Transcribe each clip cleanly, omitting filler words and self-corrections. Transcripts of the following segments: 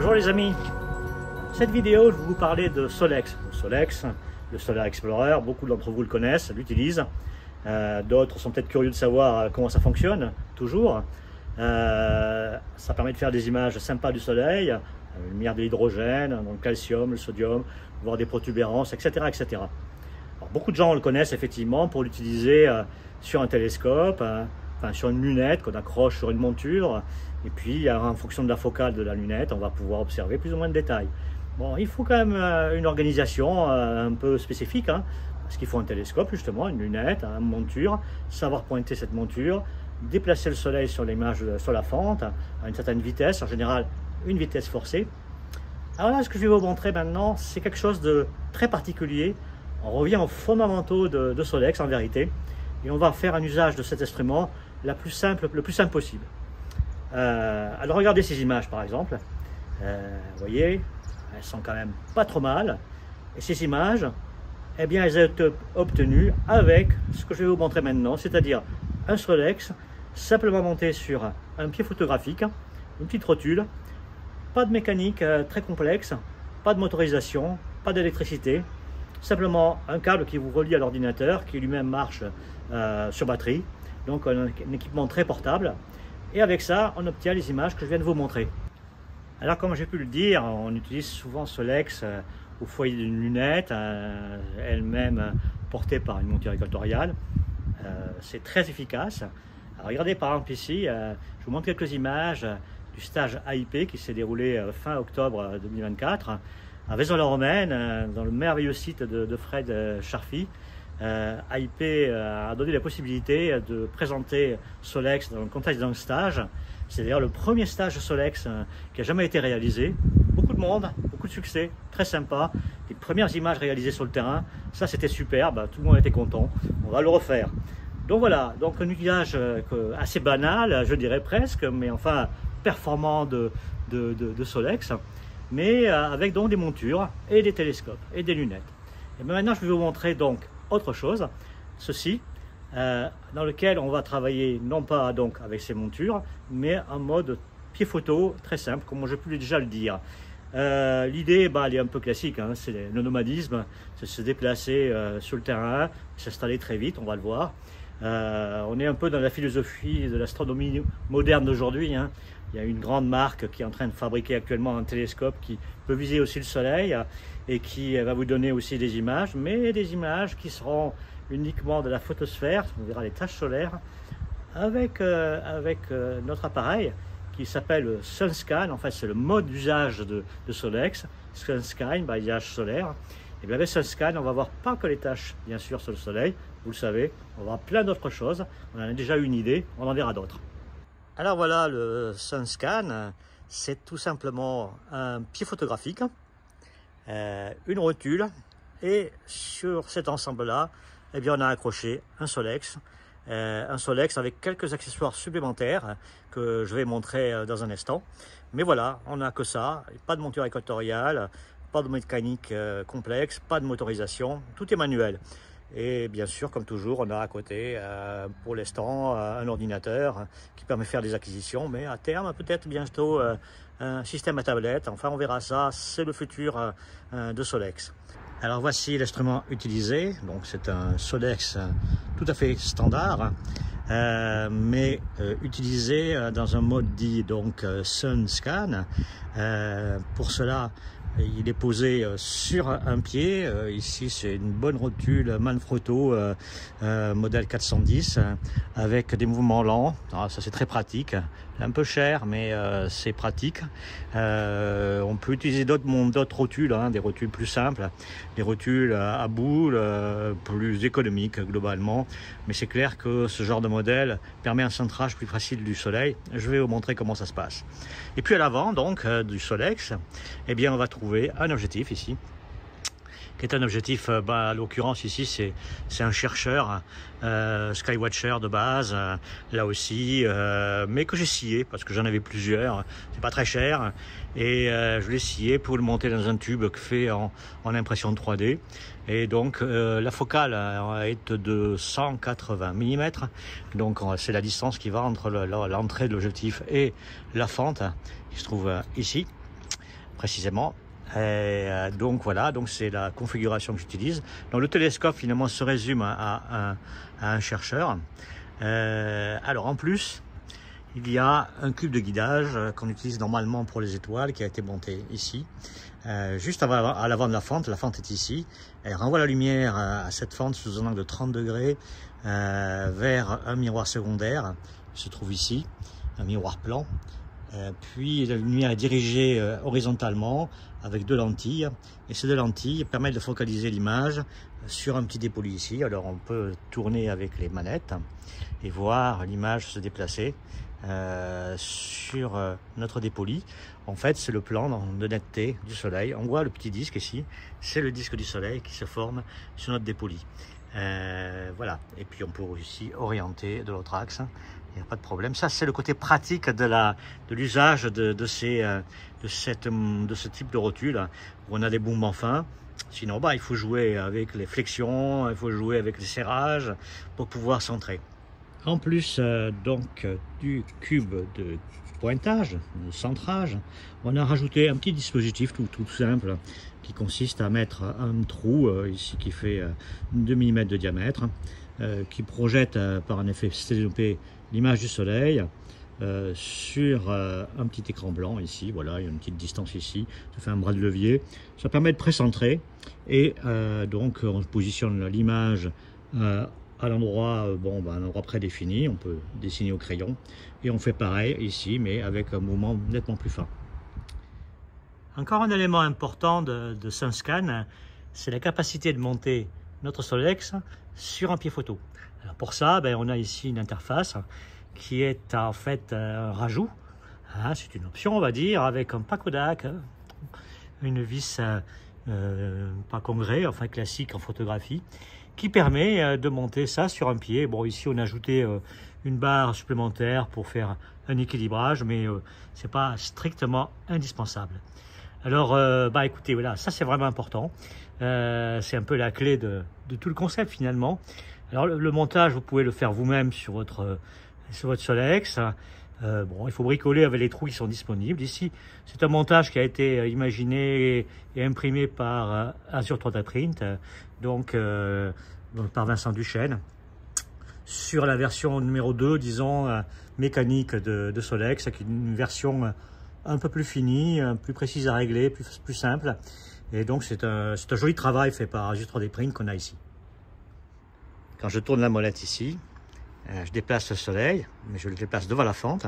Bonjour les amis, cette vidéo je vais vous parler de Solex. Solex, le Solar Explorer, beaucoup d'entre vous le connaissent, l'utilisent. D'autres sont peut-être curieux de savoir comment ça fonctionne, toujours. Ça permet de faire des images sympas du soleil, la lumière de l'hydrogène, le calcium, le sodium, voir des protubérances, etc. etc. Alors, beaucoup de gens le connaissent effectivement pour l'utiliser sur un télescope, sur une lunette qu'on accroche sur une monture, et puis en fonction de la focale de la lunette, on va pouvoir observer plus ou moins de détails. Bon, il faut quand même une organisation un peu spécifique, parce qu'il faut un télescope justement, une lunette, une monture, savoir pointer cette monture, déplacer le soleil sur l'image, sur la fente, à une certaine vitesse, en général une vitesse forcée. Alors là, ce que je vais vous montrer maintenant, c'est quelque chose de très particulier. On revient aux fondamentaux de Solex en vérité, et on va faire un usage de cet instrument le plus simple possible. Alors regardez ces images par exemple, vous voyez, elles sont quand même pas trop mal, et ces images, eh bien elles ont été obtenues avec ce que je vais vous montrer maintenant, c'est-à-dire un Solex simplement monté sur un pied photographique, une petite rotule, pas de mécanique très complexe, pas de motorisation, pas d'électricité, simplement un câble qui vous relie à l'ordinateur, qui lui-même marche sur batterie, donc un équipement très portable, et avec ça on obtient les images que je viens de vous montrer. Alors comme j'ai pu le dire, on utilise souvent Solex au foyer d'une lunette, elle-même portée par une monture équatoriale. C'est très efficace. Alors, regardez par exemple ici, je vous montre quelques images du stage AIP qui s'est déroulé fin octobre 2024 à Vaison-la-Romaine, dans le merveilleux site de Fred Scharfy. AIP a donné la possibilité de présenter Solex dans le contexte d'un stage. C'est d'ailleurs le premier stage Solex qui a jamais été réalisé. Beaucoup de monde, beaucoup de succès, très sympa. Les premières images réalisées sur le terrain, ça c'était superbe, tout le monde était content. On va le refaire. Donc voilà, donc un usage assez banal, je dirais presque, mais enfin performant de Solex, mais avec donc des montures et des télescopes et des lunettes. Et maintenant je vais vous montrer donc autre chose, ceci, dans lequel on va travailler non pas donc avec ces montures, mais en mode pied photo très simple, comme je peux déjà le dire. L'idée, elle est un peu classique, c'est le nomadisme, c'est se déplacer sur le terrain, s'installer très vite, on va le voir. On est un peu dans la philosophie de l'astronomie moderne d'aujourd'hui. Il y a une grande marque qui est en train de fabriquer actuellement un télescope qui peut viser aussi le soleil et qui va vous donner aussi des images, mais des images qui seront uniquement de la photosphère, on verra les taches solaires, avec notre appareil qui s'appelle SunScan. En fait, c'est le mode d'usage de Solex, SunScan, balayage solaire. Et bien avec SunScan, on va voir pas que les taches, bien sûr, sur le soleil, vous le savez, on va voir plein d'autres choses. On en a déjà une idée, on en verra d'autres. Alors voilà, le SunScan, c'est tout simplement un pied photographique, une rotule, et sur cet ensemble-là, eh bien, on a accroché un Solex avec quelques accessoires supplémentaires que je vais montrer dans un instant. Mais voilà, on n'a que ça, pas de monture équatoriale, pas de mécanique complexe, pas de motorisation, tout est manuel. Et bien sûr, comme toujours, on a à côté, pour l'instant, un ordinateur qui permet de faire des acquisitions, mais à terme, peut-être bientôt, un système à tablette. Enfin, on verra ça, c'est le futur de Solex. Alors voici l'instrument utilisé, donc c'est un Solex tout à fait standard, mais utilisé dans un mode dit donc SunScan. Pour cela, il est posé sur un pied. Ici, c'est une bonne rotule Manfrotto modèle 410 avec des mouvements lents. Alors, ça, c'est très pratique. Un peu cher, mais c'est pratique. On peut utiliser d'autres rotules, des rotules plus simples, des rotules à boule, plus économiques globalement. Mais c'est clair que ce genre de modèle permet un centrage plus facile du soleil. Je vais vous montrer comment ça se passe. Et puis à l'avant donc du Solex, eh bien on va trouver un objectif ici, qui est un objectif, à l'occurrence ici c'est un chercheur Skywatcher de base, là aussi, mais que j'ai scié parce que j'en avais plusieurs, c'est pas très cher, et je l'ai scié pour le monter dans un tube fait en impression 3D, et donc la focale est de 180 mm, donc c'est la distance qui va entre l'entrée de l'objectif et la fente qui se trouve ici. précisément. Et donc voilà, donc c'est la configuration que j'utilise. Donc le télescope finalement se résume à un chercheur. Alors en plus, il y a un cube de guidage qu'on utilise normalement pour les étoiles qui a été monté ici. Juste à l'avant de la fente est ici. Elle renvoie la lumière à cette fente sous un angle de 30 degrés vers un miroir secondaire qui se trouve ici, un miroir plan. Puis la lumière est dirigée horizontalement avec deux lentilles, et ces deux lentilles permettent de focaliser l'image sur un petit dépoli ici. Alors on peut tourner avec les manettes et voir l'image se déplacer sur notre dépoli. En fait, c'est le plan de netteté du soleil. On voit le petit disque ici, c'est le disque du soleil qui se forme sur notre dépoli. Voilà, et puis on peut aussi orienter de l'autre axe. Il n'y a pas de problème. Ça, c'est le côté pratique de l'usage de ce type de rotule, où on a des mouvements fins. Sinon, il faut jouer avec les flexions, il faut jouer avec les serrages pour pouvoir centrer. En plus donc du cube de pointage, de centrage, on a rajouté un petit dispositif tout simple qui consiste à mettre un trou ici qui fait 2 mm de diamètre, qui projette par un effet stéréoscopé l'image du soleil sur un petit écran blanc ici. Voilà, il y a une petite distance ici, ça fait un bras de levier, ça permet de précentrer, et donc on positionne l'image à l'endroit un endroit prédéfini. On peut dessiner au crayon, et on fait pareil ici mais avec un mouvement nettement plus fin. Encore un élément important de SunScan, c'est la capacité de monter notre Solex sur un pied photo. Alors pour ça, on a ici une interface qui est en fait un rajout, c'est une option on va dire, avec un pas Kodak, une vis pas congrès, enfin classique en photographie, qui permet de monter ça sur un pied. Bon, ici on a ajouté une barre supplémentaire pour faire un équilibrage, mais c'est pas strictement indispensable. Alors écoutez, voilà, ça c'est vraiment important, c'est un peu la clé de tout le concept finalement. Alors le montage, vous pouvez le faire vous-même sur votre Solex. Il faut bricoler avec les trous qui sont disponibles. Ici, c'est un montage qui a été imaginé et imprimé par Azure 3D Print, donc par Vincent Duchesne, sur la version numéro 2, disons, mécanique de Solex, qui est une version un peu plus finie, plus précise à régler, plus simple. Et donc c'est un joli travail fait par Azure 3D Print qu'on a ici. Quand je tourne la molette ici, je déplace le soleil, mais je le déplace devant la fente.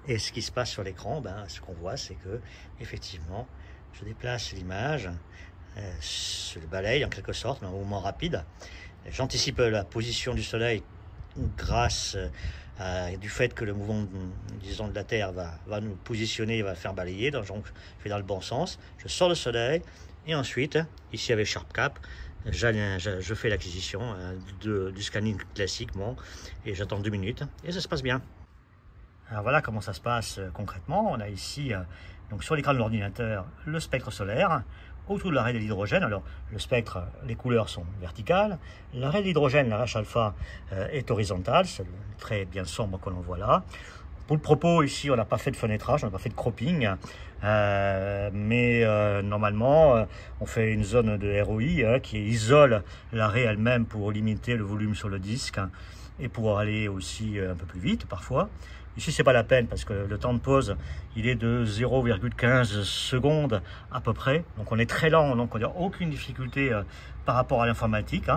Et ce qui se passe sur l'écran, ce qu'on voit, c'est que effectivement, je déplace l'image, je le balaye en quelque sorte, mais un mouvement rapide. J'anticipe la position du soleil grâce du fait que le mouvement, disons, de la Terre va nous positionner, va faire balayer. Donc je vais dans le bon sens. Je sors le soleil, et ensuite, ici avec SharpCap, je fais l'acquisition du scanning classiquement, et j'attends 2 minutes et ça se passe bien. Alors voilà comment ça se passe concrètement. On a ici donc sur l'écran de l'ordinateur le spectre solaire autour de l'arrêt de l'hydrogène. Alors le spectre, les couleurs sont verticales, l'arrêt de l'hydrogène, la H alpha, est horizontale, c'est le trait bien sombre que l'on voit là. Pour le propos, ici, on n'a pas fait de fenêtrage, on n'a pas fait de cropping, mais normalement, on fait une zone de ROI qui isole l'arrêt elle-même pour limiter le volume sur le disque et pour aller aussi un peu plus vite parfois. Ici, c'est pas la peine parce que le temps de pause, il est de 0,15 secondes à peu près. Donc, on est très lent, donc on n'a aucune difficulté par rapport à l'informatique.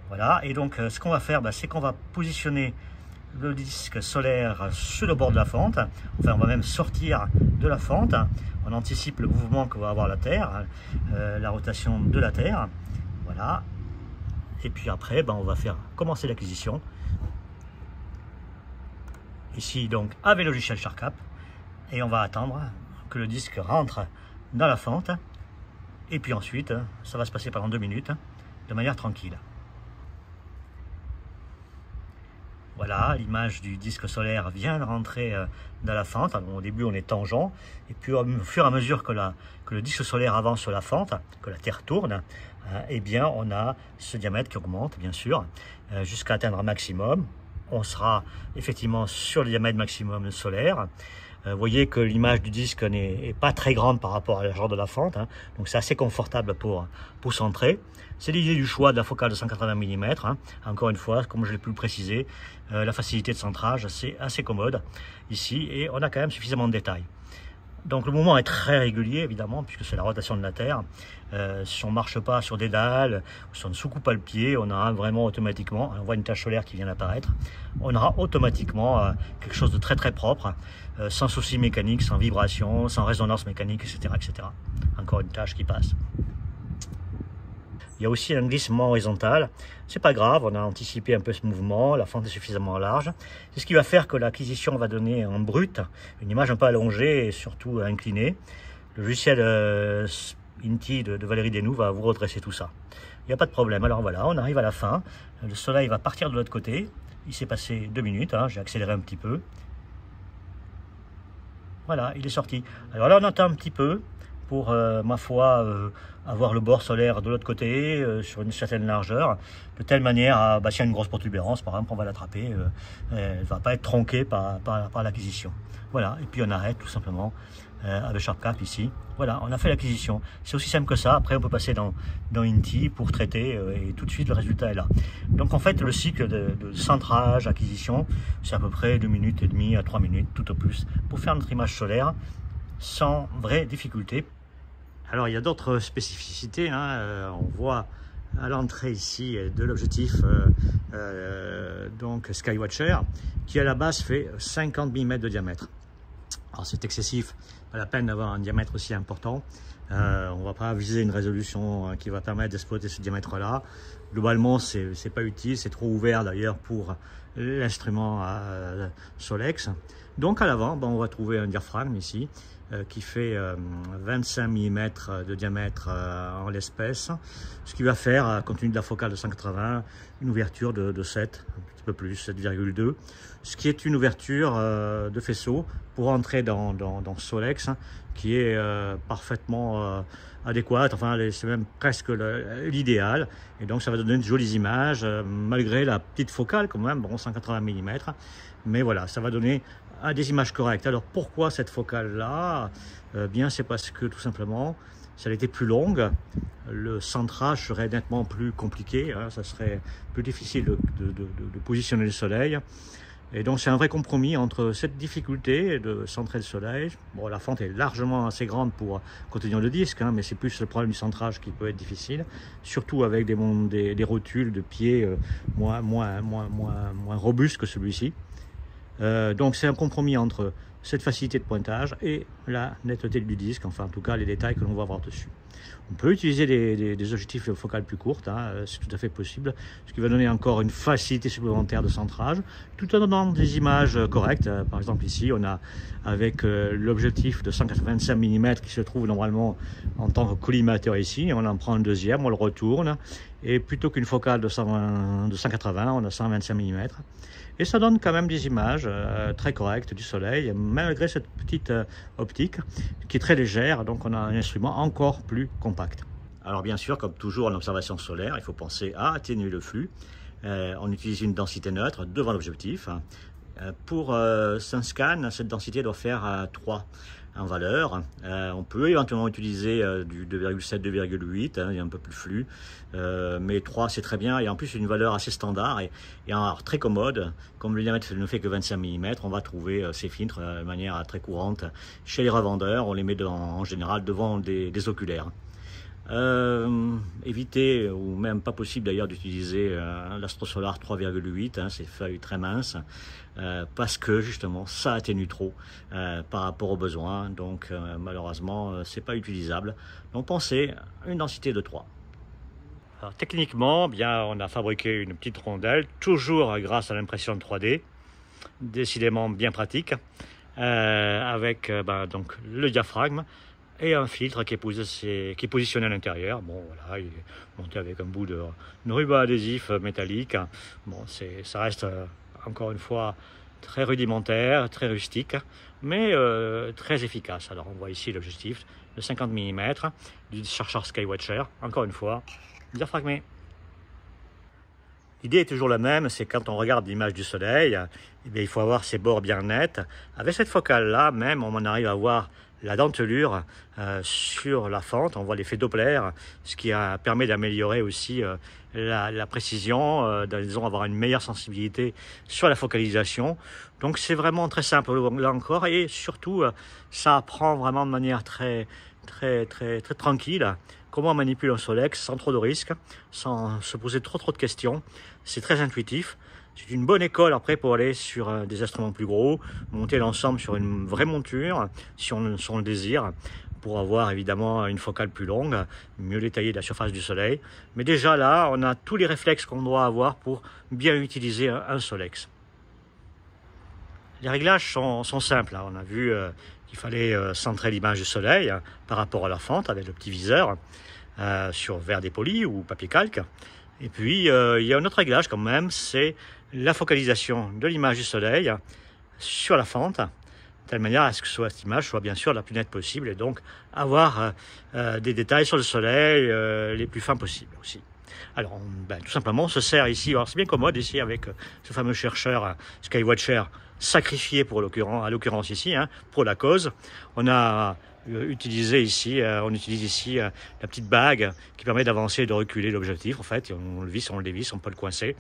Voilà, et donc, ce qu'on va faire, c'est qu'on va positionner le disque solaire sur le bord de la fente. Enfin, on va même sortir de la fente. On anticipe le mouvement que va avoir la Terre, la rotation de la Terre. Voilà. Et puis après, on va faire commencer l'acquisition. Ici, donc, avec le logiciel SharpCap. Et on va attendre que le disque rentre dans la fente. Et puis ensuite, ça va se passer pendant 2 minutes, de manière tranquille. Voilà, l'image du disque solaire vient de rentrer dans la fente. Alors, au début, on est tangent, et puis au fur et à mesure que le disque solaire avance sur la fente, que la Terre tourne, eh bien, on a ce diamètre qui augmente, bien sûr, jusqu'à atteindre un maximum. On sera effectivement sur le diamètre maximum solaire. Vous voyez que l'image du disque n'est pas très grande par rapport à la largeur de la fente, hein, donc c'est assez confortable pour centrer. C'est l'idée du choix de la focale de 180 mm, hein. Encore une fois, comme je l'ai pu le préciser, la facilité de centrage, c'est assez commode ici, et on a quand même suffisamment de détails. Donc le mouvement est très régulier évidemment, puisque c'est la rotation de la Terre. Si on ne marche pas sur des dalles, ou si on ne sous-coupe pas le pied, on aura vraiment automatiquement, on voit une tache solaire qui vient d'apparaître, on aura automatiquement quelque chose de très très propre, sans souci mécanique, sans vibration, sans résonance mécanique, etc., etc. Encore une tache qui passe. Il y a aussi un glissement horizontal. C'est pas grave, on a anticipé un peu ce mouvement, la fente est suffisamment large. C'est ce qui va faire que l'acquisition va donner en brut une image un peu allongée et surtout inclinée. Le logiciel INTI de Valérie Desnoux va vous redresser tout ça. Il n'y a pas de problème. Alors voilà, on arrive à la fin. Le soleil va partir de l'autre côté. Il s'est passé 2 minutes, hein, j'ai accéléré un petit peu. Voilà, il est sorti. Alors là, on attend un petit peu pour, ma foi, avoir le bord solaire de l'autre côté, sur une certaine largeur, de telle manière à, s'il y a une grosse protubérance, par exemple, on va l'attraper, elle ne va pas être tronquée par l'acquisition. Voilà, et puis on arrête tout simplement avec SharpCap ici. Voilà, on a fait l'acquisition. C'est aussi simple que ça. Après, on peut passer dans INTI pour traiter et tout de suite, le résultat est là. Donc, en fait, le cycle de centrage, acquisition, c'est à peu près 2 minutes et demie à 3 minutes, tout au plus, pour faire notre image solaire sans vraie difficulté. Alors, il y a d'autres spécificités, hein. On voit à l'entrée ici de l'objectif donc Skywatcher, qui à la base fait 50 mm de diamètre. Alors c'est excessif, pas la peine d'avoir un diamètre aussi important. On ne va pas viser une résolution qui va permettre d'exploiter ce diamètre-là. Globalement, c'est pas utile, c'est trop ouvert d'ailleurs pour l'instrument Solex. Donc à l'avant, on va trouver un diaphragme ici qui fait 25 mm de diamètre en l'espèce, ce qui va faire, compte tenu de la focale de 180, une ouverture de 7, un petit peu plus, 7,2, ce qui est une ouverture de faisceau pour entrer dans Solex, qui est parfaitement adéquate, enfin c'est même presque l'idéal, et donc ça va donner de jolies images, malgré la petite focale quand même, bon 180 mm, mais voilà, ça va donner des images correctes. Alors pourquoi cette focale là? Bien c'est parce que tout simplement si elle était plus longue, le centrage serait nettement plus compliqué, hein, ça serait plus difficile de positionner le soleil. Et donc c'est un vrai compromis entre cette difficulté de centrer le soleil. Bon, la fente est largement assez grande pour contenir le disque, hein, mais c'est plus le problème du centrage qui peut être difficile, surtout avec des rotules de pieds moins robustes que celui-ci. Donc c'est un compromis entre cette facilité de pointage et la netteté du disque, enfin en tout cas les détails que l'on va voir dessus. On peut utiliser des objectifs focales plus courtes, hein, c'est tout à fait possible, ce qui va donner encore une facilité supplémentaire de centrage, tout en donnant des images correctes. Par exemple ici, on a avec l'objectif de 185 mm qui se trouve normalement en tant que collimateur ici, on en prend un deuxième, on le retourne, et plutôt qu'une focale de 180, on a 125 mm. Et ça donne quand même des images très correctes du soleil, malgré cette petite optique qui est très légère, donc on a un instrument encore plus compact. Alors bien sûr, comme toujours en observation solaire, il faut penser à atténuer le flux. On utilise une densité neutre devant l'objectif. Pour un scan, cette densité doit faire 3 en valeur. On peut éventuellement utiliser du 2,7, 2,8, hein, il y a un peu plus flux, mais 3 c'est très bien, et en plus c'est une valeur assez standard et très commode. Comme le diamètre ne fait que 25 mm, on va trouver ces filtres de manière très courante chez les revendeurs. On les met en général devant des oculaires. Éviter, ou même pas possible d'ailleurs, d'utiliser l'Astrosolar 3,8, hein, ces feuilles très minces, parce que justement ça atténue trop par rapport aux besoins, donc malheureusement c'est pas utilisable. Donc pensez à une densité de 3. Alors, techniquement, bien, on a fabriqué une petite rondelle, toujours grâce à l'impression 3D, décidément bien pratique, avec donc le diaphragme et un filtre qui est positionné à l'intérieur. Bon voilà, il est monté avec un bout de ruban adhésif métallique. Bon, ça reste encore une fois très rudimentaire, très rustique, mais très efficace. Alors on voit ici l'objectif de 50 mm du Sharp Skywatcher, encore une fois diaphragmé. L'idée est toujours la même, c'est quand on regarde l'image du soleil, eh bien, il faut avoir ses bords bien nets. Avec cette focale-là, même, on arrive à voir la dentelure sur la fente, on voit l'effet Doppler, ce qui permet d'améliorer aussi la précision, disons, avoir une meilleure sensibilité sur la focalisation. Donc c'est vraiment très simple là encore, et surtout ça apprend vraiment de manière très tranquille comment on manipule un Solex sans trop de risques, sans se poser trop de questions. C'est très intuitif. C'est une bonne école après pour aller sur des instruments plus gros, monter l'ensemble sur une vraie monture, si on le désire, pour avoir évidemment une focale plus longue, mieux détaillée de la surface du soleil. Mais déjà là, on a tous les réflexes qu'on doit avoir pour bien utiliser un Solex. Les réglages sont simples. On a vu qu'il fallait centrer l'image du soleil par rapport à la fente avec le petit viseur sur verre dépoli ou papier calque. Et puis, il y a un autre réglage quand même, c'est la focalisation de l'image du soleil sur la fente, de telle manière à ce que cette image soit bien sûr la plus nette possible et donc avoir des détails sur le soleil les plus fins possibles aussi. Alors, tout simplement, on se sert ici, alors c'est bien commode ici avec ce fameux chercheur Skywatcher sacrifié à l'occurrence ici, pour la cause. On a utilise ici la petite bague qui permet d'avancer et de reculer l'objectif. En fait, on le visse, on le dévisse, on peut le coincer.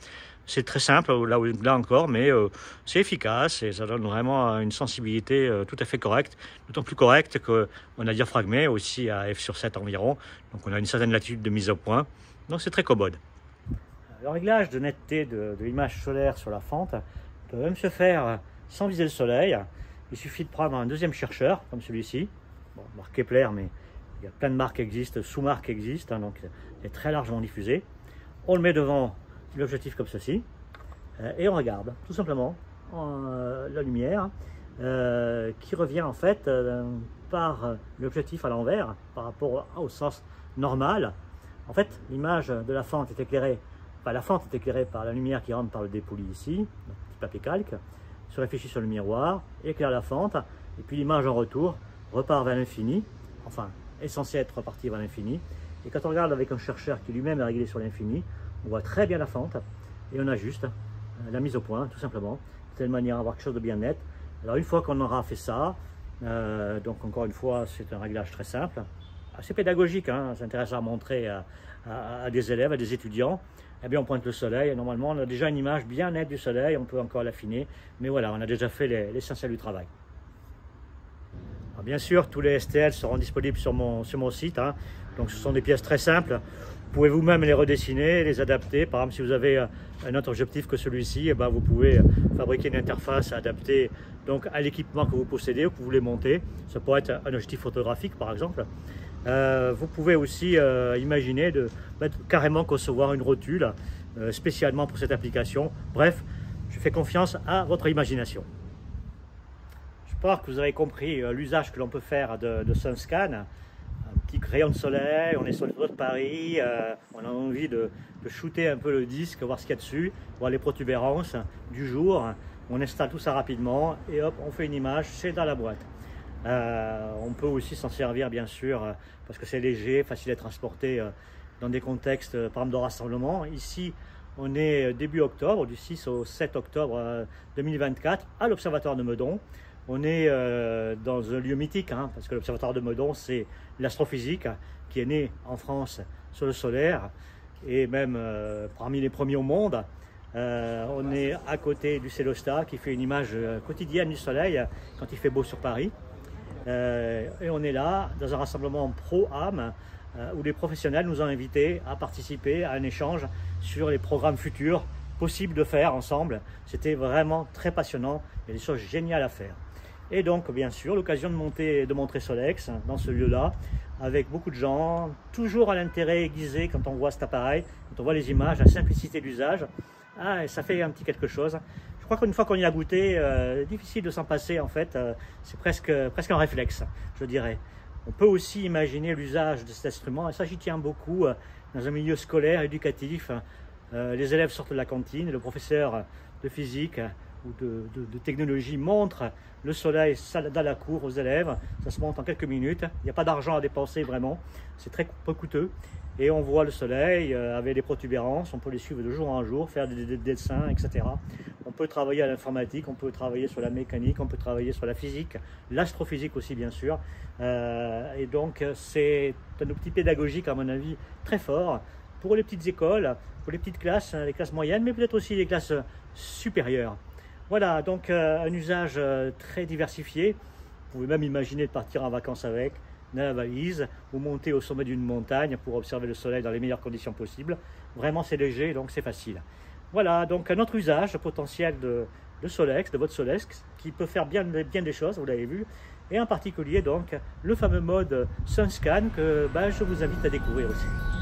C'est très simple là encore, mais c'est efficace et ça donne vraiment une sensibilité tout à fait correcte. D'autant plus correcte qu'on a diaphragmé aussi à f/7 environ. Donc on a une certaine latitude de mise au point. Donc c'est très commode. Le réglage de netteté de l'image solaire sur la fente peut même se faire sans viser le soleil. Il suffit de prendre un deuxième chercheur, comme celui-ci. Bon, marque Kepler, mais il y a plein de marques qui existent, sous-marques existent, donc c'est très largement diffusé. On le met devant l'objectif comme ceci, et on regarde tout simplement la lumière qui revient en fait par l'objectif à l'envers, par rapport au sens normal. En fait, l'image de la fente est éclairée, la fente est éclairée par la lumière qui rentre par le dépoli ici, le petit papier calque, se réfléchit sur le miroir, éclaire la fente, et puis l'image en retour repart vers l'infini, enfin est censée être repartie vers l'infini. Et quand on regarde avec un chercheur qui lui-même est réglé sur l'infini, on voit très bien la fente et on ajuste la mise au point tout simplement, de telle manière à avoir quelque chose de bien net. Alors une fois qu'on aura fait ça, donc encore une fois c'est un réglage très simple, assez pédagogique, c'est intéressant à montrer à des élèves, à des étudiants. Eh bien on pointe le soleil et normalement on a déjà une image bien nette du soleil, on peut encore l'affiner, mais voilà, on a déjà fait l'essentiel du travail. Alors bien sûr, tous les STL seront disponibles sur mon site, donc ce sont des pièces très simples. Vous pouvez vous-même les redessiner, les adapter. Par exemple, si vous avez un autre objectif que celui-ci, vous pouvez fabriquer une interface adaptée donc, à l'équipement que vous possédez ou que vous voulez monter. Ça pourrait être un objectif photographique, par exemple. Vous pouvez aussi imaginer de carrément concevoir une rotule spécialement pour cette application. Bref, je fais confiance à votre imagination. J'espère que vous avez compris l'usage que l'on peut faire de SunScan. Un petit crayon de soleil, on est sur le toit de Paris, on a envie de shooter un peu le disque, voir ce qu'il y a dessus, voir les protubérances du jour. On installe tout ça rapidement et hop, on fait une image, c'est dans la boîte. On peut aussi s'en servir bien sûr parce que c'est léger, facile à transporter dans des contextes par exemple de rassemblement. Ici on est début octobre, du 6 au 7 octobre 2024 à l'Observatoire de Meudon. On est dans un lieu mythique parce que l'Observatoire de Meudon c'est l'astrophysique qui est né en France sur le solaire et même parmi les premiers au monde. On est à côté du Célostat qui fait une image quotidienne du soleil quand il fait beau sur Paris. Et on est là dans un rassemblement pro-âme où les professionnels nous ont invités à participer à un échange sur les programmes futurs possibles de faire ensemble. C'était vraiment très passionnant, il y a des choses géniales à faire. Et donc bien sûr l'occasion de montrer Solex dans ce lieu-là avec beaucoup de gens, toujours à l'intérêt aiguisé quand on voit cet appareil, quand on voit les images, la simplicité d'usage. Et ça fait un petit quelque chose. Je crois qu'une fois qu'on y a goûté, difficile de s'en passer en fait, c'est presque un réflexe, je dirais. On peut aussi imaginer l'usage de cet instrument, et ça j'y tiens beaucoup, dans un milieu scolaire, éducatif. Les élèves sortent de la cantine, le professeur de physique ou de technologie montre le soleil dans la cour aux élèves. Ça se monte en quelques minutes. Il n'y a pas d'argent à dépenser vraiment. C'est très peu coûteux. Et on voit le soleil avec des protubérances. On peut les suivre de jour en jour, faire des dessins, etc. On peut travailler à l'informatique, on peut travailler sur la mécanique, on peut travailler sur la physique, l'astrophysique aussi bien sûr. Et donc c'est un outil pédagogique à mon avis très fort pour les petites écoles, pour les petites classes, les classes moyennes, mais peut-être aussi les classes supérieures. Voilà, donc un usage très diversifié. Vous pouvez même imaginer de partir en vacances avec, dans la valise, ou monter au sommet d'une montagne pour observer le soleil dans les meilleures conditions possibles. Vraiment, c'est léger, donc c'est facile. Voilà, donc un autre usage potentiel de Solex, de votre Solex, qui peut faire bien des choses, vous l'avez vu, et en particulier donc le fameux mode SunScan que je vous invite à découvrir aussi.